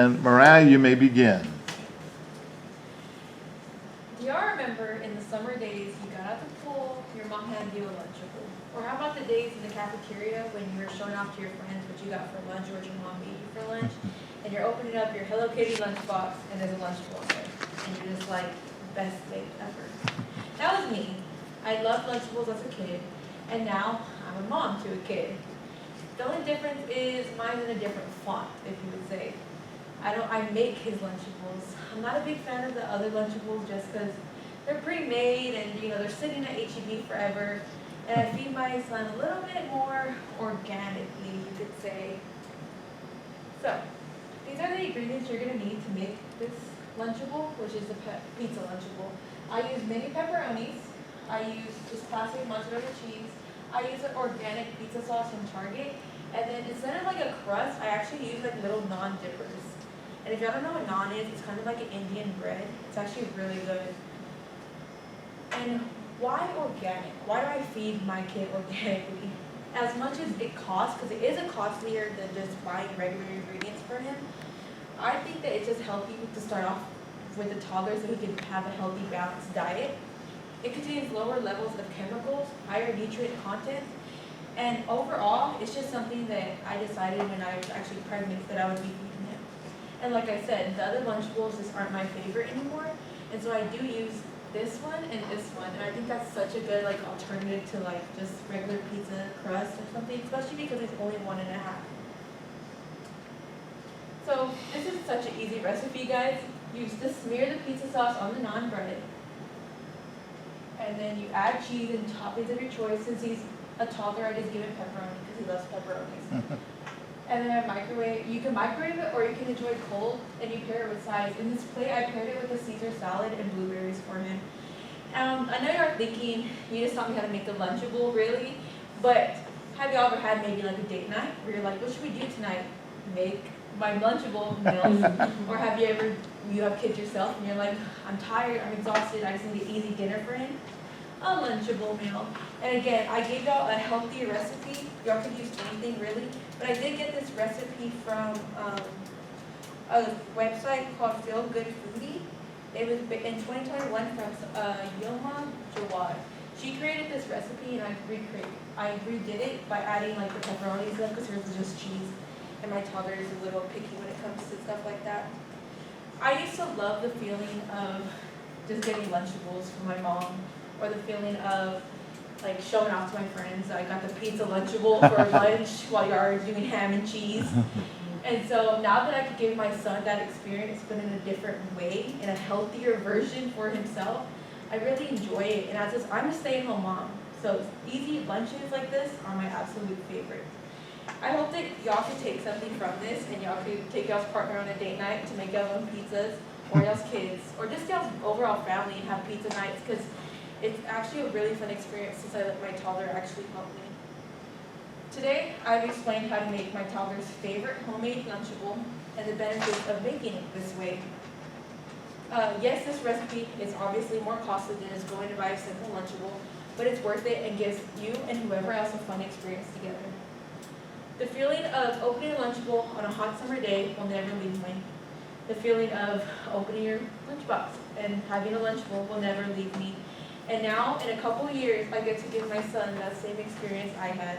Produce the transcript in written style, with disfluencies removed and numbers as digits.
And Mariah, you may begin. Do y'all remember in the summer days you got out the pool, your mom handed you a Lunchable? Or how about the days in the cafeteria when you were showing off to your friends what you got for lunch or what your mom made you for lunch, and you're opening up your Hello Kitty lunchbox and there's a Lunchable in there, and you're just like, best day ever. That was me. I loved Lunchables as a kid, and now I'm a mom to a kid. The only difference is mine's in a different font, if you would say. I make his Lunchables. I'm not a big fan of the other Lunchables just because they're pre-made and they're sitting at HEB forever. And I feed my son a little bit more organically, you could say. So, these are the ingredients you're going to need to make this Lunchable, which is the pizza Lunchable. I use mini pepperonis. I use just classic mozzarella cheese. I use an organic pizza sauce from Target. And then instead of like a crust, I actually use like little naan dippers. And if y'all don't know what naan is, it's kind of like an Indian bread. It's actually really good. And why organic? Why do I feed my kid organically? As much as it costs, because it is a costlier than just buying regular ingredients for him, I think that it's just healthy to start off with a toddler so he can have a healthy, balanced diet. It contains lower levels of chemicals, higher nutrient content, and overall, it's just something that I decided when I was actually pregnant that I would be feeding him. And like I said, the other Lunchables just aren't my favorite anymore, and so I do use this one and this one, and I think that's such a good alternative to just regular pizza crust or something, especially because it's only 1.5. So this is such an easy recipe, guys. You just smear the pizza sauce on the naan bread, and then you add cheese and toppings of your choice. Since he's a toddler, I just give him pepperoni because he loves pepperonis. And then I microwave. You can microwave it or you can enjoy it cold, and you pair it with sides. In this plate, I paired it with a Caesar salad and blueberries for him. I know you're thinking, you just taught me how to make the Lunchable, really? But have you ever had maybe a date night where you're like, what should we do tonight? Make my Lunchable meals. Or you have kids yourself and you're like, I'm tired, I'm exhausted, I just need an easy dinner for him? A Lunchable meal. And again, I gave y'all a healthier recipe. Y'all could use anything really, but I did get this recipe from a website called Feel Good Foodie. It was in 2021 from Yoma Jawad. She created this recipe and I redid it by adding the pepperonis in because hers was just cheese, and my toddler is a little picky when it comes to stuff like that. I used to love the feeling of just getting Lunchables from my mom, or the feeling of showing off to my friends. I got the pizza Lunchable for lunch while you are doing ham and cheese. And so now that I could give my son that experience, but in a different way, in a healthier version for himself, I really enjoy it. And I'm a stay-at-home mom, so easy lunches like this are my absolute favorite. I hope that y'all could take something from this, and y'all could take y'all's partner on a date night to make y'all's own pizzas, or y'all's kids, or just y'all's overall family and have pizza nights, because it's actually a really fun experience since I let my toddler actually help me. Today, I've explained how to make my toddler's favorite homemade Lunchable and the benefits of making it this way. Yes, this recipe is obviously more costly than just going to buy a simple Lunchable, but it's worth it and gives you and whoever else a fun experience together. The feeling of opening a Lunchable on a hot summer day will never leave me. The feeling of opening your lunchbox and having a Lunchable will never leave me. And now, in a couple of years, I get to give my son that same experience I had.